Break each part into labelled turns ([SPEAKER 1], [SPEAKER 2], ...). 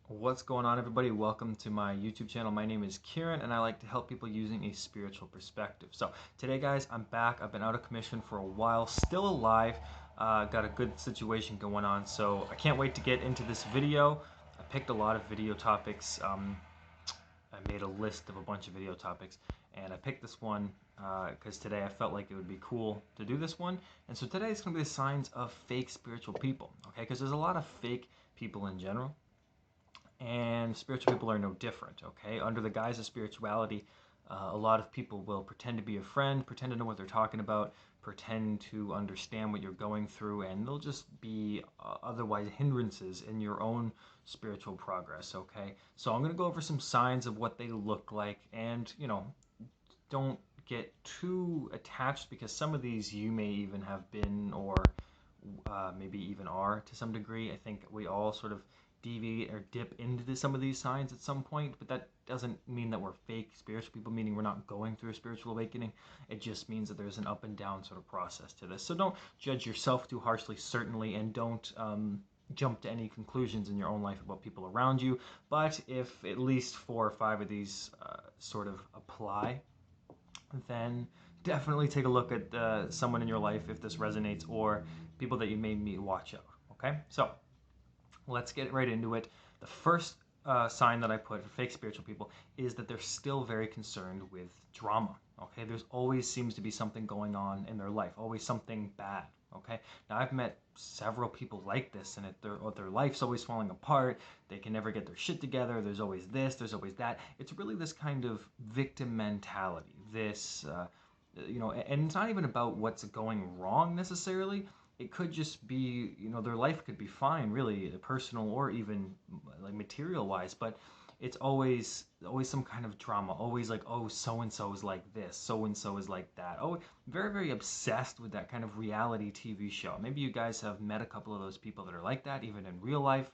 [SPEAKER 1] What's going on, everybody? Welcome to my YouTube channel. My name is Kieran, and I like to help people using a spiritual perspective. So today, guys, I'm back. I've been out of commission for a while, still alive. Got a good situation going on, so I can't wait to get into this video. I picked a lot of video topics. I made a list of a bunch of video topics, and I picked this one because today I felt like it would be cool to do this one. And so today is going to be the signs of fake spiritual people, okay? Because there's a lot of fake people in general, and spiritual people are no different, okay? Under the guise of spirituality, a lot of people will pretend to be a friend, pretend to know what they're talking about, pretend to understand what you're going through, and they'll just be otherwise hindrances in your own spiritual progress, okay? So I'm going to go over some signs of what they look like, and, don't get too attached, because some of these you may even have been, or maybe even are to some degree. I think we all sort of deviate or dip into some of these signs at some point, but that doesn't mean that we're fake spiritual people, meaning we're not going through a spiritual awakening. It just means that there's an up and down sort of process to this. So don't judge yourself too harshly, certainly, and don't jump to any conclusions in your own life about people around you. But if at least 4 or 5 of these sort of apply, then definitely take a look at someone in your life if this resonates, or people that you may meet. Watch out. Okay, so let's get right into it. The first sign that I put for fake spiritual people is that they're still very concerned with drama. Okay, there's always seems to be something going on in their life, always something bad. Okay, now I've met several people like this, and their life's always falling apart. They can never get their shit together. There's always this, there's always that. It's really this kind of victim mentality. And it's not even about what's going wrong necessarily. It could just be, their life could be fine, really, personal or even like material wise, but it's always some kind of drama, always like, oh, so and so is like this, so and so is like that. Oh, very, very obsessed with that kind of reality TV show. Maybe you guys have met a couple of those people that are like that, even in real life,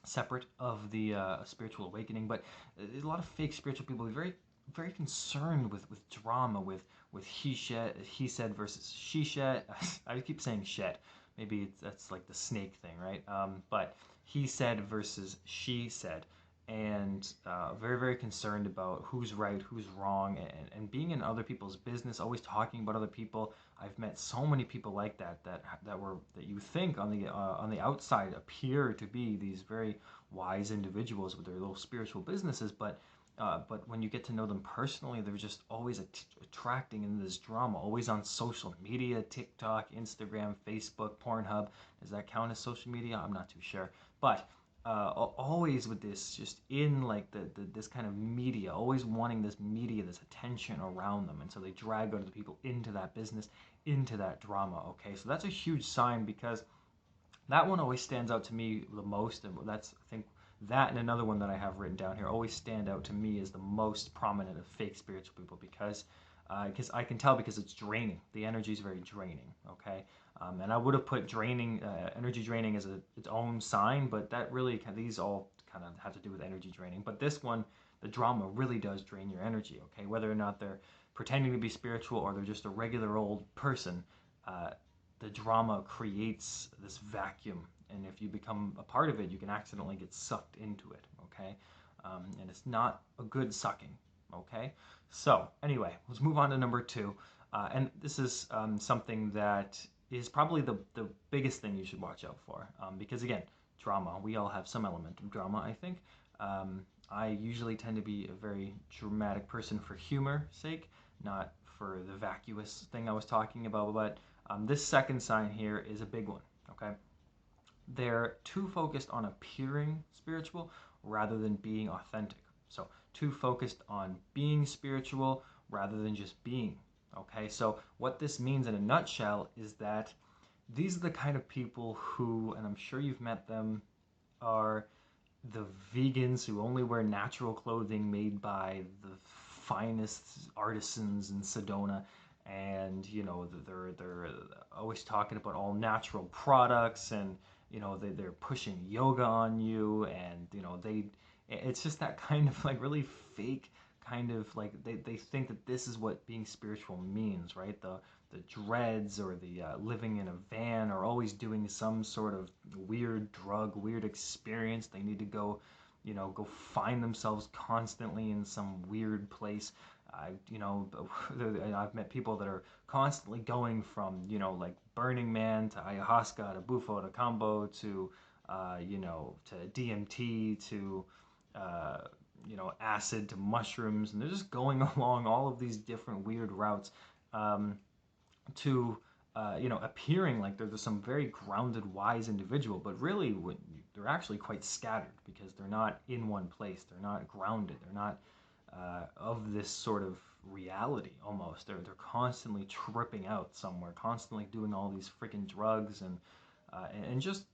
[SPEAKER 1] separate of the spiritual awakening. But there's a lot of fake spiritual people who are very, very concerned with drama, with he said versus she said. I keep saying shed. Maybe that's like the snake thing, right? But he said versus she said, and very, very concerned about who's right, who's wrong, and being in other people's business, always talking about other people. I've met so many people like that you think on the outside appear to be these very wise individuals with their little spiritual businesses, but when you get to know them personally, they're just always attracting in this drama, always on social media, TikTok, Instagram, Facebook, Pornhub. Does that count as social media? I'm not too sure. But always with this, just in like this kind of media, always wanting this media, this attention around them. And so they drag other people into that business, into that drama. Okay, so that's a huge sign, because that one always stands out to me the most. And that's, I think, that and another one that I have written down here always stand out to me as the most prominent of fake spiritual people, because I can tell, because it's draining. The energy is very draining, okay? And I would have put draining, energy draining as its own sign, but that really, these all kind of have to do with energy draining. But this one, the drama really does drain your energy, okay? Whether or not they're pretending to be spiritual or they're just a regular old person, the drama creates this vacuum, and if you become a part of it, you can accidentally get sucked into it, okay? And it's not a good sucking, okay? So anyway, let's move on to number 2, and this is something that is probably the biggest thing you should watch out for, because again, drama, we all have some element of drama, I think. I usually tend to be a very dramatic person for humor's sake, not for the vacuous thing I was talking about, but this second sign here is a big one, okay? They're too focused on appearing spiritual rather than being authentic. So too focused on being spiritual rather than just being, okay? So what this means in a nutshell is that these are the kind of people who, and I'm sure you've met them, are the vegans who only wear natural clothing made by the finest artisans in Sedona, and they're always talking about all natural products, and they're pushing yoga on you, and it's just that kind of like really fake kind of like they think that this is what being spiritual means, right? the dreads or the living in a van or always doing some sort of weird drug, weird experience. They need to go, go find themselves constantly in some weird place. I've met people that are constantly going from, like Burning Man to ayahuasca to Bufo to Cambo to, to DMT to, uh, acid to mushrooms, and they're just going along all of these different weird routes um, to, appearing like they're some very grounded, wise individual, but really they're actually quite scattered because they're not in one place. They're not grounded. They're not of this sort of reality almost. They're constantly tripping out somewhere, constantly doing all these freaking drugs and just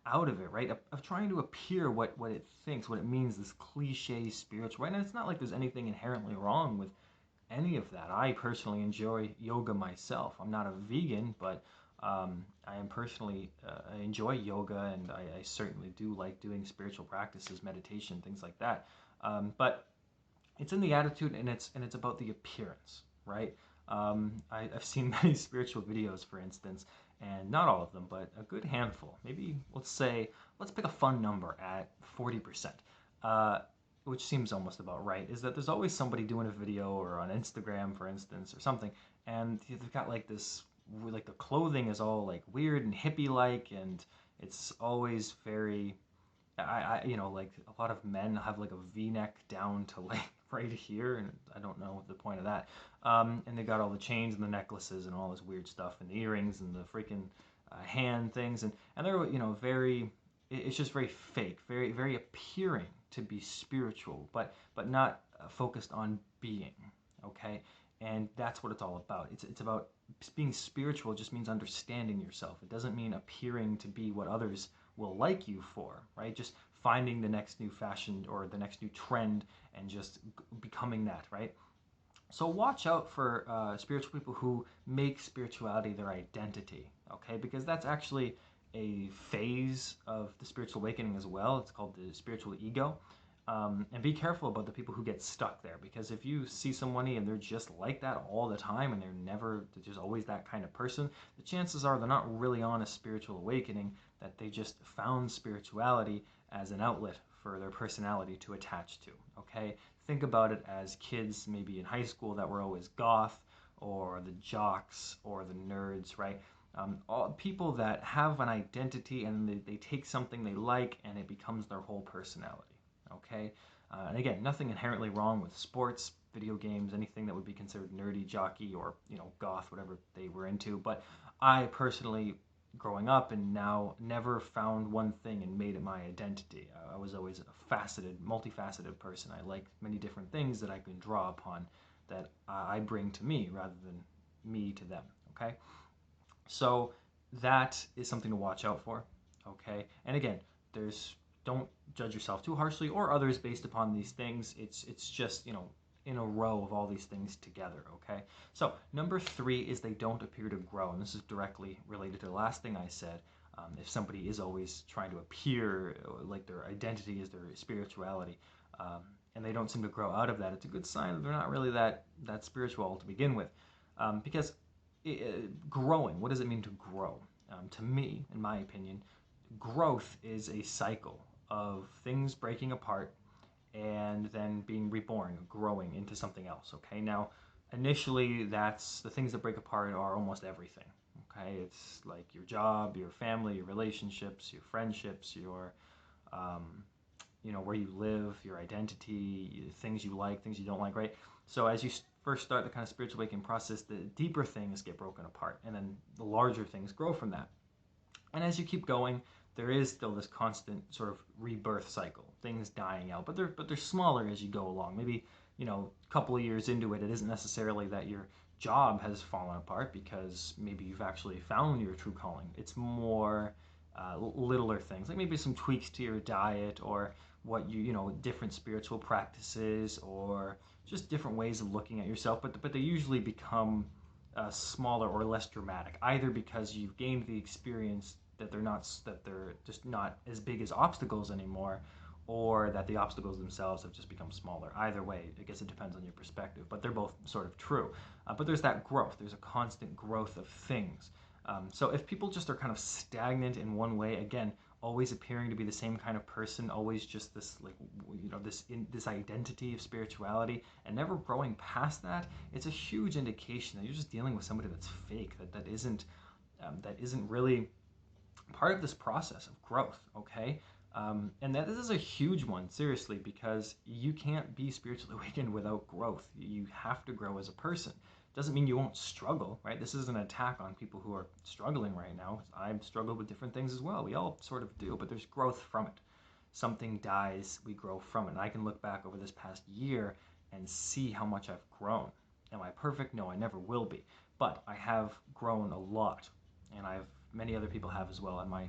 [SPEAKER 1] out of it, right? Of trying to appear what it thinks, what it means, this cliche spiritual, right? And it's not like there's anything inherently wrong with any of that. I personally enjoy yoga myself. I'm not a vegan, but I am personally I enjoy yoga, and I certainly do like doing spiritual practices, meditation, things like that. But it's in the attitude, and it's about the appearance, right? I've seen many spiritual videos, for instance, and not all of them, but a good handful. Maybe let's pick a fun number at 40%, which seems almost about right. Is that there's always somebody doing a video or on Instagram, for instance, or something, and they've got like this, like the clothing is all like weird and hippie-like, and it's always very like a lot of men have like a V-neck down to like right here, and I don't know the point of that. And they got all the chains and the necklaces and all this weird stuff, and the earrings and the freaking hand things, and they're very. It's just very fake, very very appearing to be spiritual, but not focused on being. Okay, and that's what it's all about. It's about being spiritual. Just means understanding yourself. It doesn't mean appearing to be what others will like you for, right? Just finding the next new fashion or the next new trend and just becoming that, right? So watch out for spiritual people who make spirituality their identity, okay? Because that's actually a phase of the spiritual awakening as well. It's called the spiritual ego. And be careful about the people who get stuck there, because if you see somebody and they're just like that all the time and they're just always that kind of person, the chances are they're not really on a spiritual awakening, that they just found spirituality as an outlet for their personality to attach to, okay? Think about it as kids maybe in high school that were always goth, or the jocks, or the nerds, right? All people that have an identity and they take something they like and it becomes their whole personality. Okay, and again, nothing inherently wrong with sports, video games, anything that would be considered nerdy, jockey, or goth, whatever they were into. But I personally, growing up and now, never found one thing and made it my identity. I was always a multifaceted person. I like many different things that I can draw upon, that I bring to me rather than me to them. Okay, so that is something to watch out for. Okay, and again, don't judge yourself too harshly or others based upon these things. It's just in a row of all these things together. Okay, so number 3 is they don't appear to grow, and this is directly related to the last thing I said. If somebody is always trying to appear like their identity is their spirituality, and they don't seem to grow out of that, it's a good sign that they're not really that spiritual to begin with. Because growing, what does it mean to grow? To me, in my opinion, growth is a cycle of things breaking apart and then being reborn, growing into something else. Okay, now initially that's the things that break apart are almost everything. Okay, it's like your job, your family, your relationships, your friendships, your where you live, your identity, things you like, things you don't like, right? So as you first start the kind of spiritual awakening process, the deeper things get broken apart, and then the larger things grow from that. And as you keep going, there is still this constant sort of rebirth cycle, things dying out, but they're smaller as you go along. Maybe a couple of years into it, it isn't necessarily that your job has fallen apart because maybe you've actually found your true calling. It's more littler things, like maybe some tweaks to your diet, or what different spiritual practices, or just different ways of looking at yourself. But they usually become smaller or less dramatic, either because you've gained the experience that they're just not as big as obstacles anymore, or that the obstacles themselves have just become smaller. Either way, I guess it depends on your perspective, but they're both sort of true. But there's that growth. There's a constant growth of things. So if people just are kind of stagnant in one way, again, always appearing to be the same kind of person, always just this like this identity of spirituality, and never growing past that, it's a huge indication that you're just dealing with somebody that's fake, that isn't really part of this process of growth. Okay. And that this is a huge one, seriously, because you can't be spiritually awakened without growth. You have to grow as a person. Doesn't mean you won't struggle, right? This is an attack on people who are struggling right now. I've struggled with different things as well. We all sort of do, but there's growth from it. Something dies, we grow from it. And I can look back over this past year and see how much I've grown. Am I perfect? No, I never will be. But I have grown a lot, and many other people have as well in my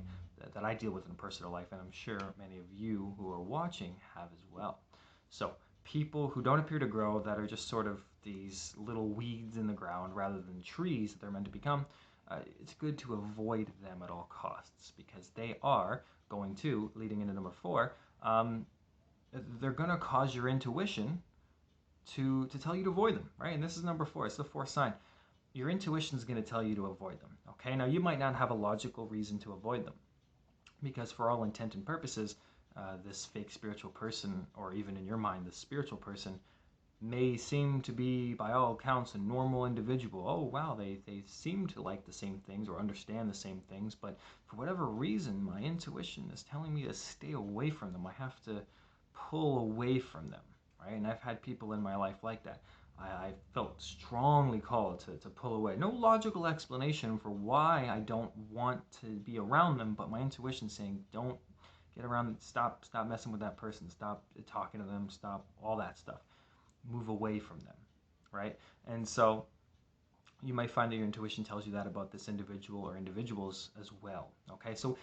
[SPEAKER 1] that I deal with in personal life, and I'm sure many of you who are watching have as well. So people who don't appear to grow, that are just sort of these little weeds in the ground rather than trees that they're meant to become, it's good to avoid them at all costs, because they are going to, leading into number 4, they're going to cause your intuition to tell you to avoid them, right? And this is number 4. It's the 4th sign. Your intuition is going to tell you to avoid them. Okay, now you might not have a logical reason to avoid them, because for all intent and purposes, this fake spiritual person, or even in your mind, this spiritual person, may seem to be, by all accounts, a normal individual. Oh, wow, they seem to like the same things or understand the same things, but for whatever reason, my intuition is telling me to stay away from them. I have to pull away from them, right? And I've had people in my life like that. I felt strongly called to pull away. No logical explanation for why I don't want to be around them, but my intuition saying, don't get around them, stop messing with that person, stop talking to them, stop all that stuff. Move away from them, right? And so you might find that your intuition tells you that about this individual or individuals as well. Okay, so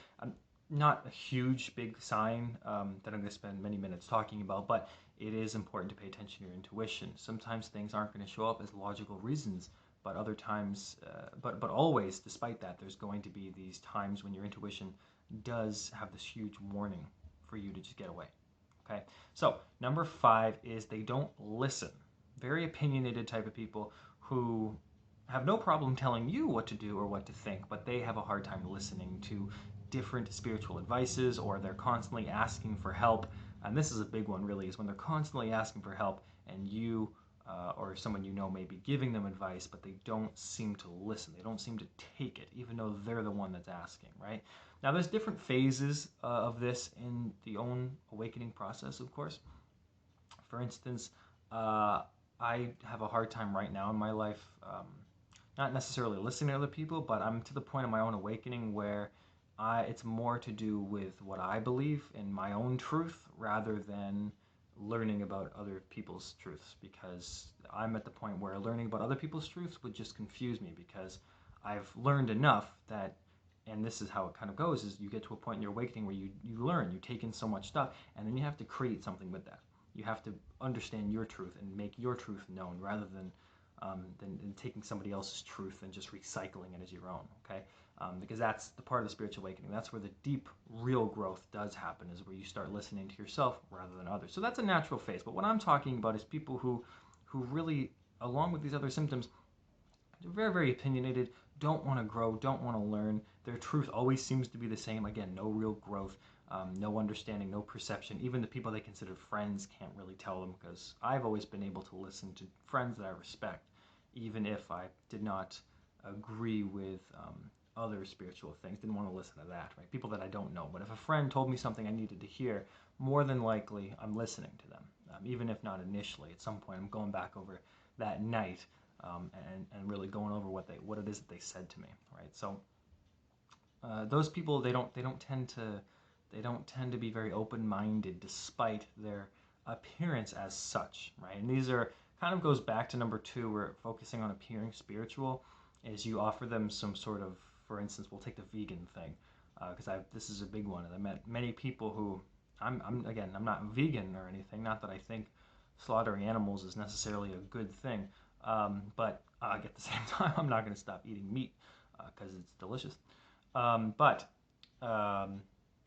[SPEAKER 1] not a huge big sign that I'm going to spend many minutes talking about, but it is important to pay attention to your intuition. Sometimes things aren't going to show up as logical reasons, but other times, but always, despite that, there's going to be these times when your intuition does have this huge warning for you to just get away. Okay, so number 5 is they don't listen. Very opinionated type of people who have no problem telling you what to do or what to think, but they have a hard time listening to different spiritual advices, or they're constantly asking for help. And this is a big one, really, is when they're constantly asking for help, and you or someone you know may be giving them advice, but they don't seem to listen. They don't seem to take it, even though they're the one that's asking, right? Now, there's different phases of this in the own awakening process, of course. For instance, I have a hard time right now in my life, not necessarily listening to other people, but I'm to the point of my own awakening where it's more to do with what I believe in my own truth rather than learning about other people's truths, because I'm at the point where learning about other people's truths would just confuse me, because I've learned enough that, and this is how it kind of goes, is you get to a point in your awakening where you learn, you take in so much stuff, and then you have to create something with that. You have to understand your truth and make your truth known, rather than taking somebody else's truth and just recycling it as your own, okay? Because that's the part of the spiritual awakening. That's where the deep, real growth does happen, is where you start listening to yourself rather than others. So that's a natural phase. But what I'm talking about is people who really, along with these other symptoms, they're very, very opinionated, don't want to grow, don't want to learn. Their truth always seems to be the same. Again, no real growth, no understanding, no perception. Even the people they consider friends can't really tell them, because I've always been able to listen to friends that I respect, even if I did not agree with other spiritual things, didn't want to listen to that, right? People that I don't know. But if a friend told me something I needed to hear, more than likely I'm listening to them. Even if not initially, at some point I'm going back over that night and really going over what it is that they said to me, right? So those people, they don't tend to be very open-minded, despite their appearance as such, right? And these are kind of goes back to number 2, where focusing on appearing spiritual is you offer them some sort of, for instance, we'll take the vegan thing, because this is a big one, and I met many people who, I'm not vegan or anything, not that I think slaughtering animals is necessarily a good thing, but at the same time, I'm not going to stop eating meat because it's delicious. But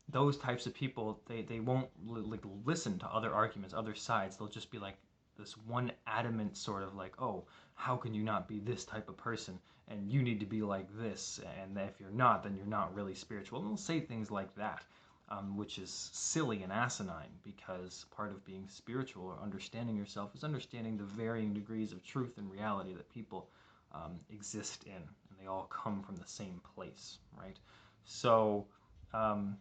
[SPEAKER 1] those types of people, they won't like listen to other arguments, other sides. They'll just be like this one adamant sort of like, oh, how can you not be this type of person, and you need to be like this, and if you're not, then you're not really spiritual. And they'll say things like that, which is silly and asinine, because part of being spiritual or understanding yourself is understanding the varying degrees of truth and reality that people exist in, and they all come from the same place, right? So um,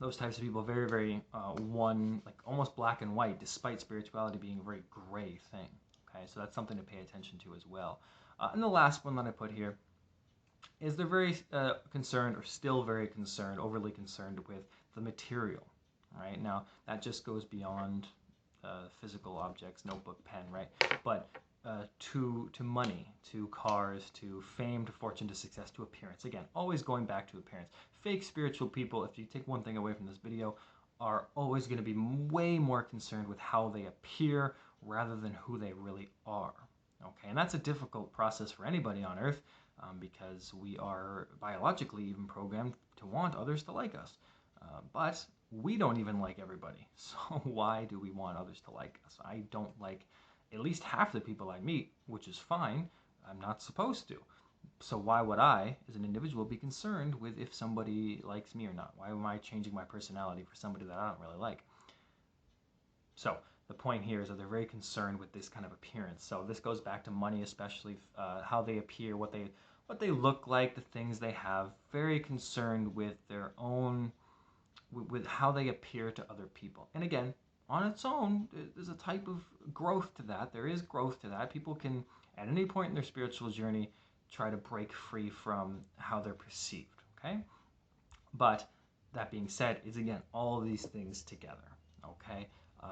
[SPEAKER 1] those types of people are very, very one, like almost black and white, despite spirituality being a very gray thing. Okay, so that's something to pay attention to as well. And the last one that I put here is they're very concerned, or still very concerned, overly concerned with the material. Right now, that just goes beyond physical objects, notebook, pen, right? But to money, to cars, to fame, to fortune, to success, to appearance. Again, always going back to appearance. Fake spiritual people, if you take one thing away from this video, are always going to be way more concerned with how they appear rather than who they really are. Okay, and that's a difficult process for anybody on Earth, because we are biologically even programmed to want others to like us. But we don't even like everybody. So why do we want others to like us? I don't like at least half the people I meet, which is fine. I'm not supposed to. So why would I, as an individual, be concerned with if somebody likes me or not? Why am I changing my personality for somebody that I don't really like? So the point here is that they're very concerned with this kind of appearance. So this goes back to money, especially how they appear, what they look like, the things they have. Very concerned with their own, with how they appear to other people. And again, on its own, there's a type of growth to that. There is growth to that. People can, at any point in their spiritual journey, try to break free from how they're perceived. Okay, but that being said, is again all of these things together. Okay,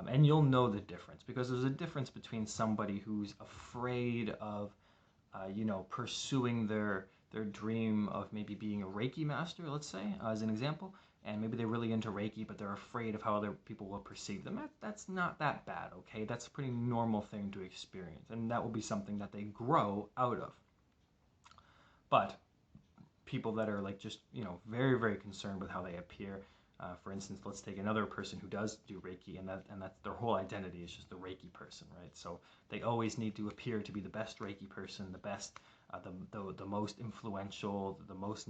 [SPEAKER 1] and you'll know the difference, because there's a difference between somebody who's afraid of pursuing their dream of maybe being a Reiki master, let's say, as an example, and maybe they're really into Reiki, but they're afraid of how other people will perceive them. That's not that bad, okay? That's a pretty normal thing to experience, and that will be something that they grow out of. But people that are like just very, very concerned with how they appear. For instance, let's take another person who does do Reiki, and that's their whole identity is just the Reiki person, right? So they always need to appear to be the best Reiki person, the best, the most influential, the most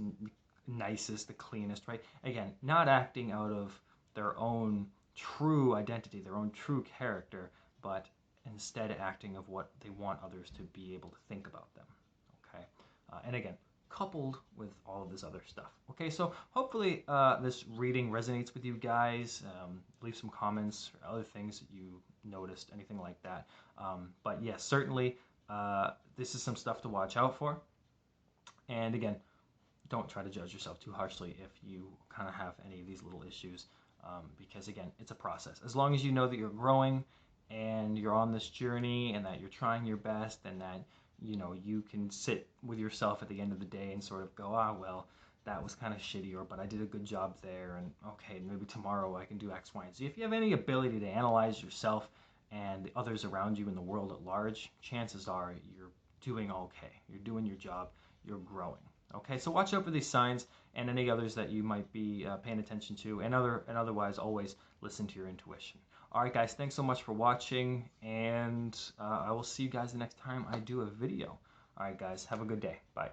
[SPEAKER 1] nicest, the cleanest, right? Again, not acting out of their own true identity, their own true character, but instead acting of what they want others to be able to think about them. Okay, and again, coupled with all of this other stuff. Okay, so hopefully this reading resonates with you guys. Leave some comments or other things that you noticed, anything like that. But yes, certainly this is some stuff to watch out for. And again, don't try to judge yourself too harshly if you kind of have any of these little issues, because again, it's a process. As long as you know that you're growing and you're on this journey and that you're trying your best, and that you can sit with yourself at the end of the day and sort of go, well, that was kind of shitty, or but I did a good job there, and okay, maybe tomorrow I can do X, Y, and Z. If you have any ability to analyze yourself and the others around you in the world at large, chances are you're doing okay. You're doing your job. You're growing. Okay, so watch out for these signs and any others that you might be paying attention to, and otherwise always listen to your intuition. All right, guys, thanks so much for watching, and I will see you guys the next time I do a video. All right, guys, have a good day. Bye.